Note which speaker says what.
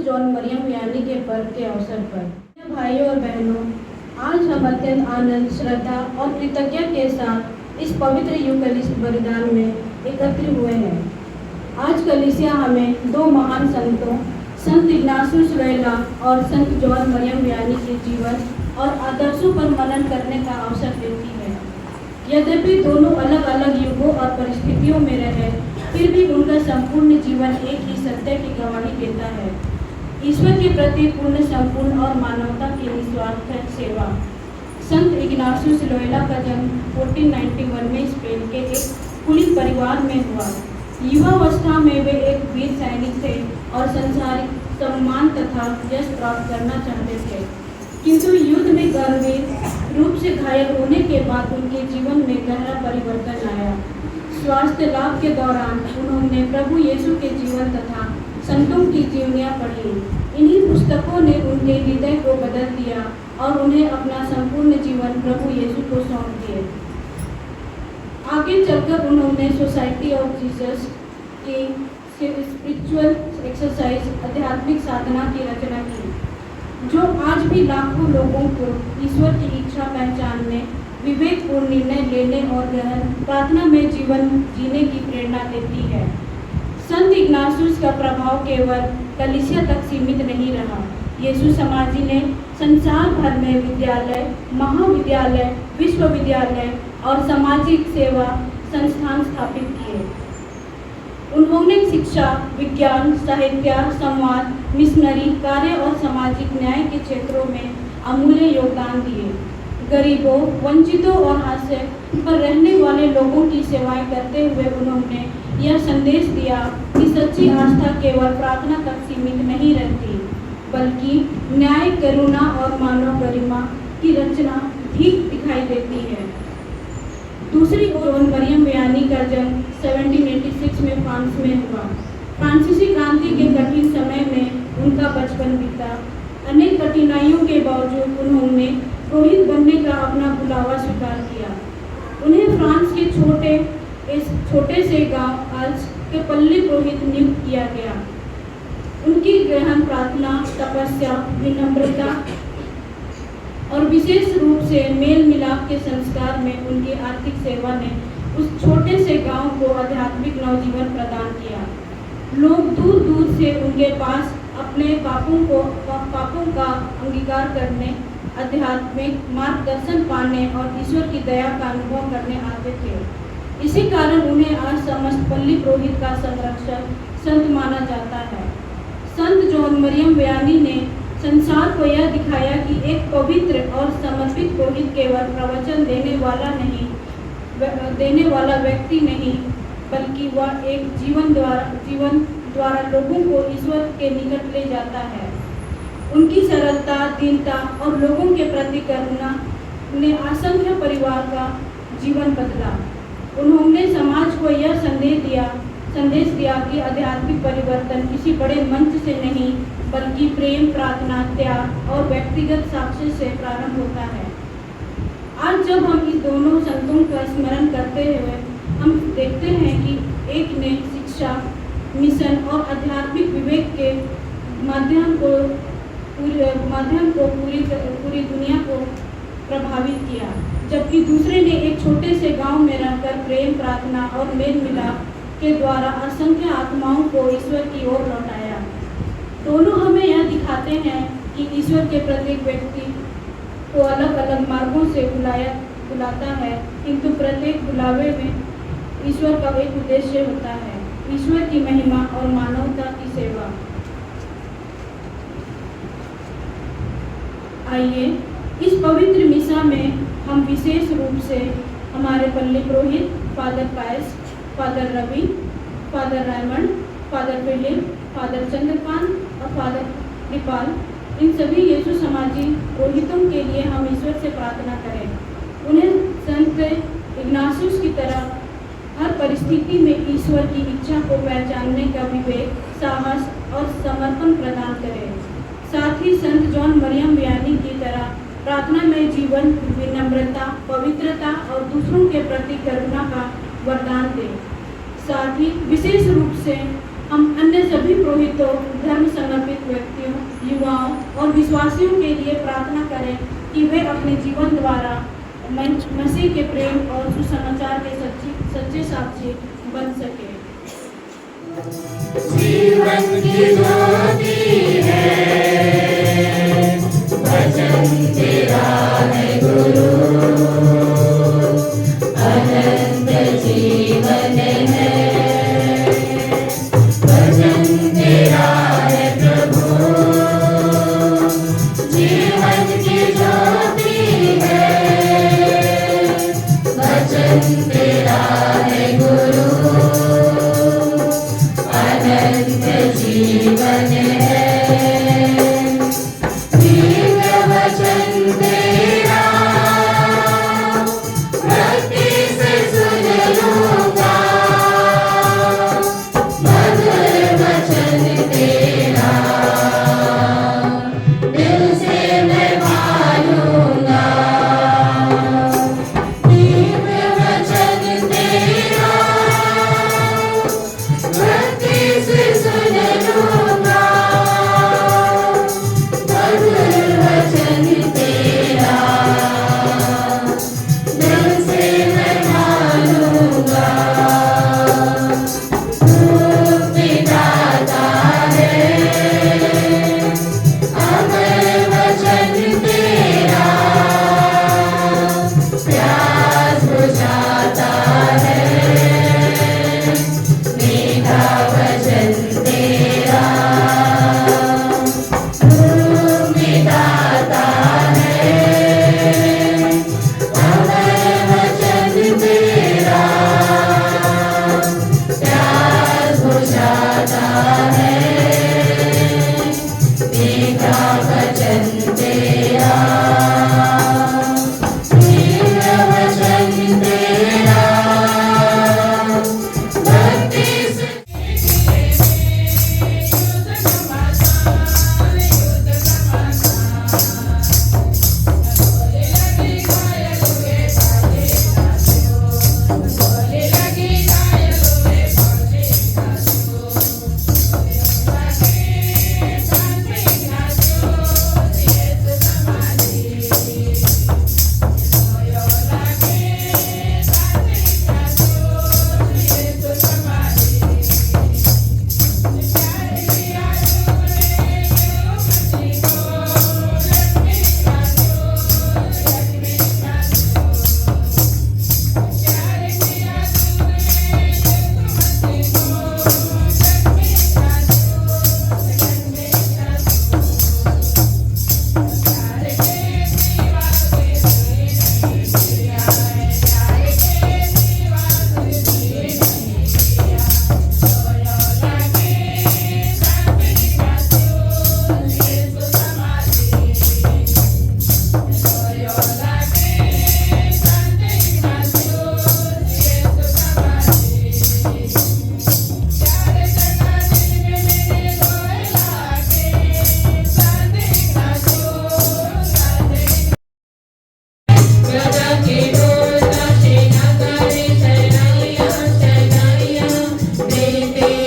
Speaker 1: John Maryam Vianney के पर्व के अवसर पर भाइयों और बहनों, आज हम अत्यंत आनंद, श्रद्धा और कृतज्ञता के साथ इस पवित्र यूकरिस्ट बलिदान में एकत्रित हुए हैं। आज कलीसिया हमें दो महान संतों, संत इग्नासियस लोयोला और संत जॉन मरियम वियानी के जीवन और आदर्शों पर मनन करने का अवसर देती है। यद्यपि दोनों अलग अलग युगों और परिस्थितियों में रहे, फिर भी उनका संपूर्ण जीवन एक ही सत्य की गवाही देता है, ईश्वर के प्रति पूर्ण, संपूर्ण और मानवता की निस्वार्थ सेवा। संत इग्नासियस लोयोला का जन्म 1491 में स्पेन के एक कुलीन परिवार में हुआ। युवावस्था में वे एक वीर सैनिक थे और संसारिक सम्मान तथा यश प्राप्त करना चाहते थे, किंतु युद्ध में गंभीर रूप से घायल होने के बाद उनके जीवन में गहरा परिवर्तन आया। स्वास्थ्य लाभ के दौरान उन्होंने प्रभु यीशु के जीवन तथा संतों की जीवनियाँ पढ़ी। इन्हीं पुस्तकों ने उनके हृदय को बदल दिया और उन्हें अपना संपूर्ण जीवन प्रभु यीशु को सौंप दिए। आगे चलकर उन्होंने सोसाइटी ऑफ जीसस की स्पिरिचुअल एक्सरसाइज, आध्यात्मिक साधना की रचना की, जो आज भी लाखों लोगों को ईश्वर की इच्छा पहचानने, विवेकपूर्ण निर्णय लेने और गहन प्रार्थना में जीवन जीने की प्रेरणा देती है। संत इग्नासियस का प्रभाव केवल कलीसिया तक सीमित नहीं रहा। यीशु समाजी ने संसार भर में विद्यालय, महाविद्यालय, विश्वविद्यालय और सामाजिक सेवा संस्थान स्थापित किए। उन्होंने शिक्षा, विज्ञान, साहित्य, संवाद, मिशनरी कार्य और सामाजिक न्याय के क्षेत्रों में अमूल्य योगदान दिए। गरीबों, वंचितों और हाशिए पर रहने वाले लोगों की सेवाएं करते हुए उन्होंने यह संदेश दिया कि सच्ची आस्था केवल प्रार्थना तक सीमित नहीं रहती, बल्कि न्याय, करुणा और मानव गरिमा की रचना भी दिखाई देती है। दूसरी ओर जॉन मरियम वियानी का जन्म 1786 में फ्रांस में हुआ। फ्रांसीसी क्रांति के कठिन समय में उनका बचपन बीता। अनेक कठिनाइयों के बावजूद उन्होंने पुरोहित बनने का अपना बुलावा स्वीकार किया। उन्हें फ्रांस के छोटे से गांव आल्स के पल्ली पुरोहित नियुक्त किया गया। उनकी गहन प्रार्थना, तपस्या, विनम्रता और विशेष रूप से मेल मिलाप के संस्कार में उनकी आर्थिक सेवा ने उस छोटे से गांव को आध्यात्मिक नवजीवन प्रदान किया। लोग दूर दूर से उनके पास अपने पापों का अंगीकार करने, आध्यात्मिक मार्गदर्शन पाने और ईश्वर की दया का अनुभव करने आते थे। इसी कारण उन्हें आज समस्त पल्ली पुरोहित का संरक्षक संत माना जाता है। संत जॉन मरियम वियानी ने संसार को यह दिखाया कि एक पवित्र और समर्पित पुरोहित केवल प्रवचन देने वाला व्यक्ति नहीं, बल्कि वह एक जीवन द्वारा लोगों को ईश्वर के निकट ले जाता है। उनकी सरलता, दीनता और लोगों के प्रति करुणा ने असंख्य परिवार का जीवन बदला। उन्होंने समाज को यह संदेश दिया कि आध्यात्मिक परिवर्तन किसी बड़े मंच से नहीं, बल्कि प्रेम, प्रार्थना, त्याग और व्यक्तिगत साक्ष्य से प्रारंभ होता है। आज जब हम इस दोनों संतों का स्मरण करते हुए हम देखते हैं कि एक ने शिक्षा, मिशन और आध्यात्मिक विवेक के माध्यम को पूरी दुनिया को प्रभावित किया, जबकि दूसरे ने एक छोटे से गांव में रहकर प्रेम, प्रार्थना और मेल मिलाप के द्वारा असंख्य आत्माओं को ईश्वर की ओर लौटाया। दोनों हमें यह दिखाते हैं कि ईश्वर के प्रत्येक व्यक्ति को अलग अलग मार्गों से बुलाता है, किंतु प्रत्येक बुलावे में ईश्वर का एक उद्देश्य होता है, ईश्वर की महिमा और मानवता की सेवा। आइए इस पवित्र मिसा में हम विशेष रूप से हमारे पल्ली पुरोहित father Pius, father Ravi, father Raymond, father Philip, father Chandrakant और फादर कृपाल, इन सभी यीशु समाजी पुरोहितों के लिए हम ईश्वर से प्रार्थना करें। उन्हें संत इग्नासियस की तरह हर परिस्थिति में ईश्वर की इच्छा को पहचानने का विवेक, साहस और समर्पण प्रदान करें। साथ ही संत जॉन मरियम वियानी की तरह प्रार्थना में जीवन, विनम्रता, पवित्रता और दूसरों के प्रति करुणा का वरदान दें। साथ ही विशेष रूप से हम अन्य सभी पुरोहितों, धर्म समर्पित व्यक्तियों, युवाओं और विश्वासियों के लिए प्रार्थना करें कि वे अपने जीवन द्वारा मसीह के प्रेम और सुसमाचार के सच्चे साक्षी बन सके।
Speaker 2: जीवन की ज्योति है, वचन तेरा है गुरु, अनंत जीवन है, वचन तेरा है प्रभु। जीवन की ज्योति है, वचन तेरा है गुरु, अनंत जीवन है। दिव्य वचन तेरा भक्ति से सुन लूंगा, मधुर वचन तेरा दिल से मैं मानूंगा। दिव्य वचन तेरा भक्ति से सुन लूंगा, मधुर वचन तेरा दिल से मैं मानूंगा। मुक्ति दाता है अमर वचन तेरा, प्यास बुझाता है मीठा वचन तेरा। मुक्ति दाता है अमर वचन तेरा, प्यास बुझाता है मीठा वचन तेरा। दिव्य वचन तेरा भक्ति से देते